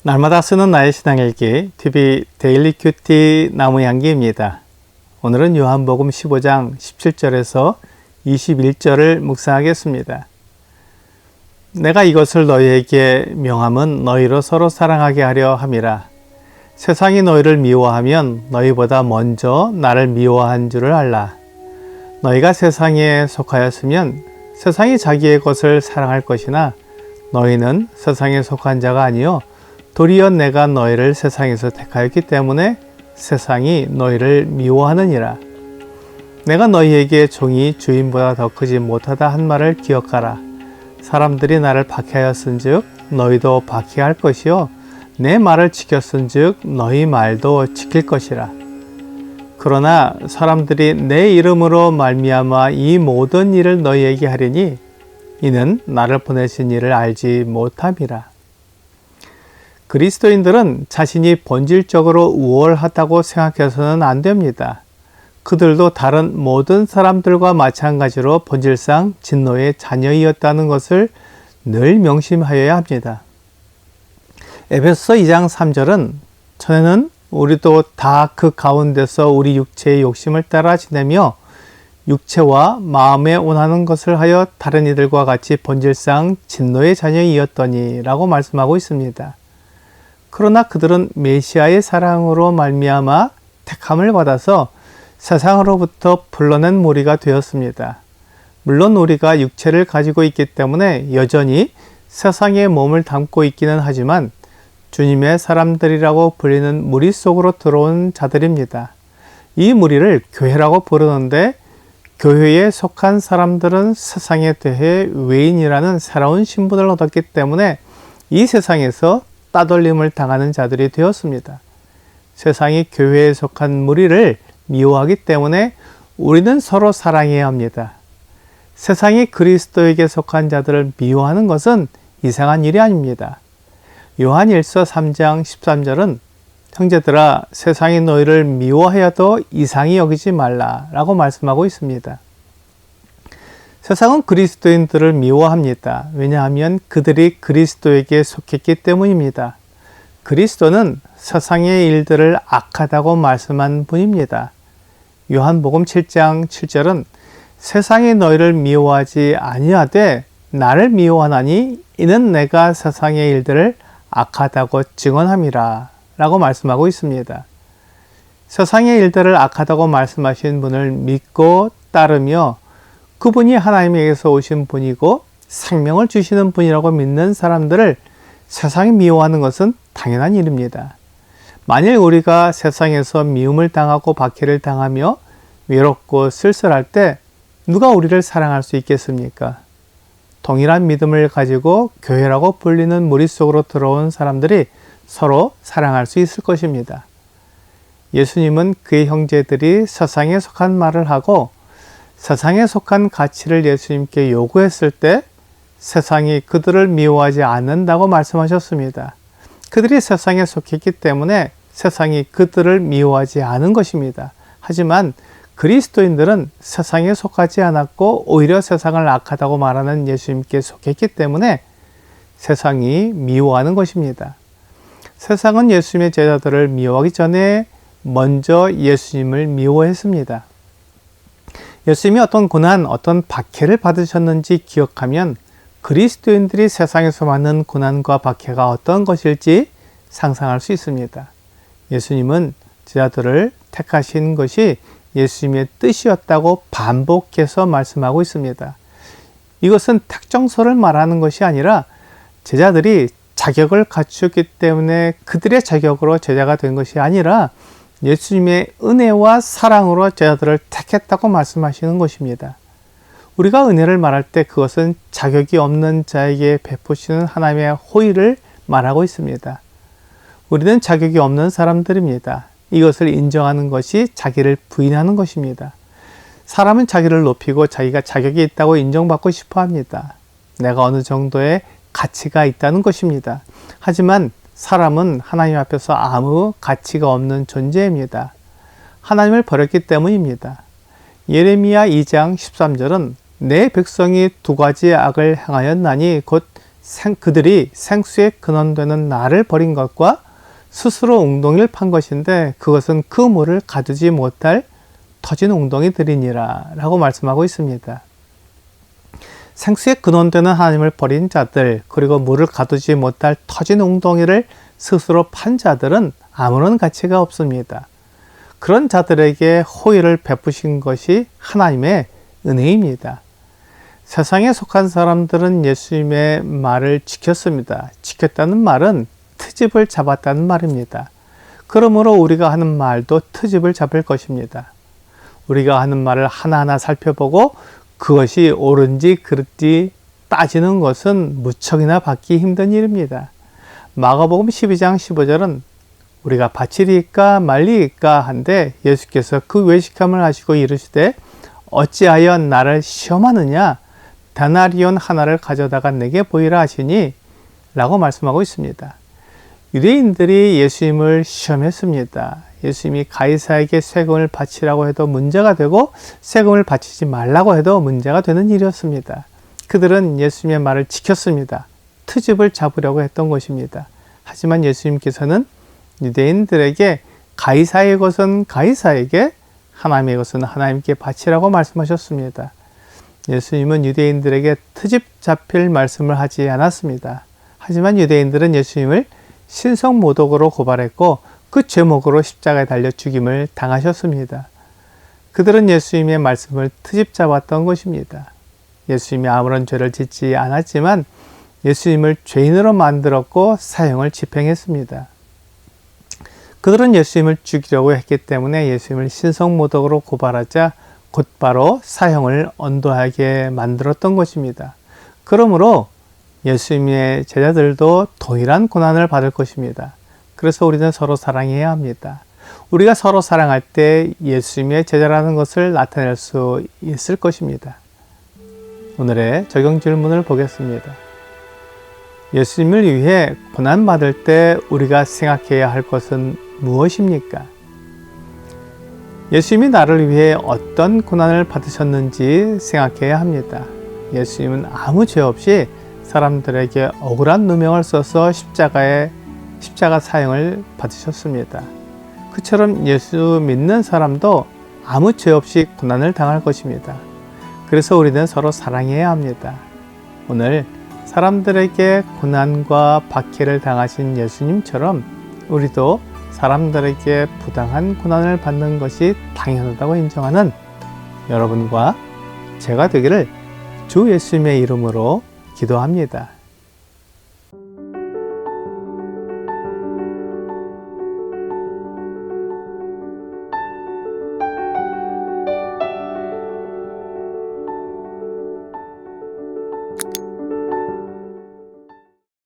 날마다 쓰는 나의 신앙일기 TV 데일리 큐티 나무향기입니다. 오늘은 요한복음 15장 17절에서 21절을 묵상하겠습니다. 내가 이것을 너희에게 명함은 너희로 서로 사랑하게 하려 함이라. 세상이 너희를 미워하면 너희보다 먼저 나를 미워한 줄을 알라. 너희가 세상에 속하였으면 세상이 자기의 것을 사랑할 것이나 너희는 세상에 속한 자가 아니요 도리어 내가 너희를 세상에서 택하였기 때문에 세상이 너희를 미워하느니라. 내가 너희에게 종이 주인보다 더 크지 못하다 한 말을 기억하라. 사람들이 나를 박해하였은즉 너희도 박해할 것이요 내 말을 지켰은즉 너희 말도 지킬 것이라. 그러나 사람들이 내 이름으로 말미암아 이 모든 일을 너희에게 하리니 이는 나를 보내신 이를 알지 못함이라. 그리스도인들은 자신이 본질적으로 우월하다고 생각해서는 안 됩니다. 그들도 다른 모든 사람들과 마찬가지로 본질상 진노의 자녀이었다는 것을 늘 명심하여야 합니다. 에베소서 2장 3절은 전에는 우리도 다 그 가운데서 우리 육체의 욕심을 따라 지내며 육체와 마음에 원하는 것을 하여 다른 이들과 같이 본질상 진노의 자녀이었더니 라고 말씀하고 있습니다. 그러나 그들은 메시아의 사랑으로 말미암아 택함을 받아서 세상으로부터 불러낸 무리가 되었습니다. 물론 우리가 육체를 가지고 있기 때문에 여전히 세상의 몸을 담고 있기는 하지만 주님의 사람들이라고 불리는 무리 속으로 들어온 자들입니다. 이 무리를 교회라고 부르는데 교회에 속한 사람들은 세상에 대해 외인이라는 새로운 신분을 얻었기 때문에 이 세상에서 따돌림을 당하는 자들이 되었습니다. 세상이 교회에 속한 무리를 미워하기 때문에 우리는 서로 사랑해야 합니다. 세상이 그리스도에게 속한 자들을 미워하는 것은 이상한 일이 아닙니다. 요한 1서 3장 13절은 형제들아 세상이 너희를 미워하여도 이상히 여기지 말라 라고 말씀하고 있습니다. 세상은 그리스도인들을 미워합니다. 왜냐하면 그들이 그리스도에게 속했기 때문입니다. 그리스도는 세상의 일들을 악하다고 말씀한 분입니다. 요한복음 7장 7절은 세상이 너희를 미워하지 아니하되 나를 미워하나니 이는 내가 세상의 일들을 악하다고 증언함이라 라고 말씀하고 있습니다. 세상의 일들을 악하다고 말씀하신 분을 믿고 따르며 그분이 하나님에게서 오신 분이고 생명을 주시는 분이라고 믿는 사람들을 세상이 미워하는 것은 당연한 일입니다. 만일 우리가 세상에서 미움을 당하고 박해를 당하며 외롭고 쓸쓸할 때 누가 우리를 사랑할 수 있겠습니까? 동일한 믿음을 가지고 교회라고 불리는 무리 속으로 들어온 사람들이 서로 사랑할 수 있을 것입니다. 예수님은 그의 형제들이 세상에 속한 말을 하고 세상에 속한 가치를 예수님께 요구했을 때 세상이 그들을 미워하지 않는다고 말씀하셨습니다. 그들이 세상에 속했기 때문에 세상이 그들을 미워하지 않은 것입니다. 하지만 그리스도인들은 세상에 속하지 않았고 오히려 세상을 악하다고 말하는 예수님께 속했기 때문에 세상이 미워하는 것입니다. 세상은 예수님의 제자들을 미워하기 전에 먼저 예수님을 미워했습니다. 예수님이 어떤 고난, 어떤 박해를 받으셨는지 기억하면 그리스도인들이 세상에서 받는 고난과 박해가 어떤 것일지 상상할 수 있습니다. 예수님은 제자들을 택하신 것이 예수님의 뜻이었다고 반복해서 말씀하고 있습니다. 이것은 특정서를 말하는 것이 아니라 제자들이 자격을 갖추었기 때문에 그들의 자격으로 제자가 된 것이 아니라 예수님의 은혜와 사랑으로 제자들을 택했다고 말씀하시는 것입니다. 우리가 은혜를 말할 때 그것은 자격이 없는 자에게 베푸시는 하나님의 호의를 말하고 있습니다. 우리는 자격이 없는 사람들입니다. 이것을 인정하는 것이 자기를 부인하는 것입니다. 사람은 자기를 높이고 자기가 자격이 있다고 인정받고 싶어 합니다. 내가 어느 정도의 가치가 있다는 것입니다. 하지만 사람은 하나님 앞에서 아무 가치가 없는 존재입니다. 하나님을 버렸기 때문입니다. 예레미야 2장 13절은 내 백성이 두 가지 악을 행하였나니 곧 그들이 생수의 근원되는 나를 버린 것과 스스로 웅덩이를 판 것인데 그것은 그 물을 가두지 못할 터진 웅덩이들이니라 라고 말씀하고 있습니다. 생수의 근원되는 하나님을 버린 자들, 그리고 물을 가두지 못할 터진 웅덩이를 스스로 판 자들은 아무런 가치가 없습니다. 그런 자들에게 호의를 베푸신 것이 하나님의 은혜입니다. 세상에 속한 사람들은 예수님의 말을 지켰습니다. 지켰다는 말은 트집을 잡았다는 말입니다. 그러므로 우리가 하는 말도 트집을 잡을 것입니다. 우리가 하는 말을 하나하나 살펴보고 그것이 옳은지 그릇지 따지는 것은 무척이나 받기 힘든 일입니다. 마가복음 12장 15절은 우리가 바치리이까 말리이까 한데 예수께서 그 외식함을 하시고 이르시되 어찌하여 나를 시험하느냐 다나리온 하나를 가져다가 내게 보이라 하시니 라고 말씀하고 있습니다. 유대인들이 예수님을 시험했습니다. 예수님이 가이사에게 세금을 바치라고 해도 문제가 되고 세금을 바치지 말라고 해도 문제가 되는 일이었습니다. 그들은 예수님의 말을 지켰습니다. 트집을 잡으려고 했던 것입니다. 하지만 예수님께서는 유대인들에게 가이사의 것은 가이사에게, 하나님의 것은 하나님께 바치라고 말씀하셨습니다. 예수님은 유대인들에게 트집 잡힐 말씀을 하지 않았습니다. 하지만 유대인들은 예수님을 신성모독으로 고발했고 그 제목으로 십자가에 달려 죽임을 당하셨습니다. 그들은 예수님의 말씀을 트집 잡았던 것입니다. 예수님이 아무런 죄를 짓지 않았지만 예수님을 죄인으로 만들었고 사형을 집행했습니다. 그들은 예수님을 죽이려고 했기 때문에 예수님을 신성모독으로 고발하자 곧바로 사형을 언도하게 만들었던 것입니다. 그러므로 예수님의 제자들도 동일한 고난을 받을 것입니다. 그래서 우리는 서로 사랑해야 합니다. 우리가 서로 사랑할 때 예수님의 제자라는 것을 나타낼 수 있을 것입니다. 오늘의 적용 질문을 보겠습니다. 예수님을 위해 고난받을 때 우리가 생각해야 할 것은 무엇입니까? 예수님이 나를 위해 어떤 고난을 받으셨는지 생각해야 합니다. 예수님은 아무 죄 없이 사람들에게 억울한 누명을 써서 십자가 사형을 받으셨습니다. 그처럼 예수 믿는 사람도 아무 죄 없이 고난을 당할 것입니다. 그래서 우리는 서로 사랑해야 합니다. 오늘 사람들에게 고난과 박해를 당하신 예수님처럼 우리도 사람들에게 부당한 고난을 받는 것이 당연하다고 인정하는 여러분과 제가 되기를 주 예수님의 이름으로 기도합니다.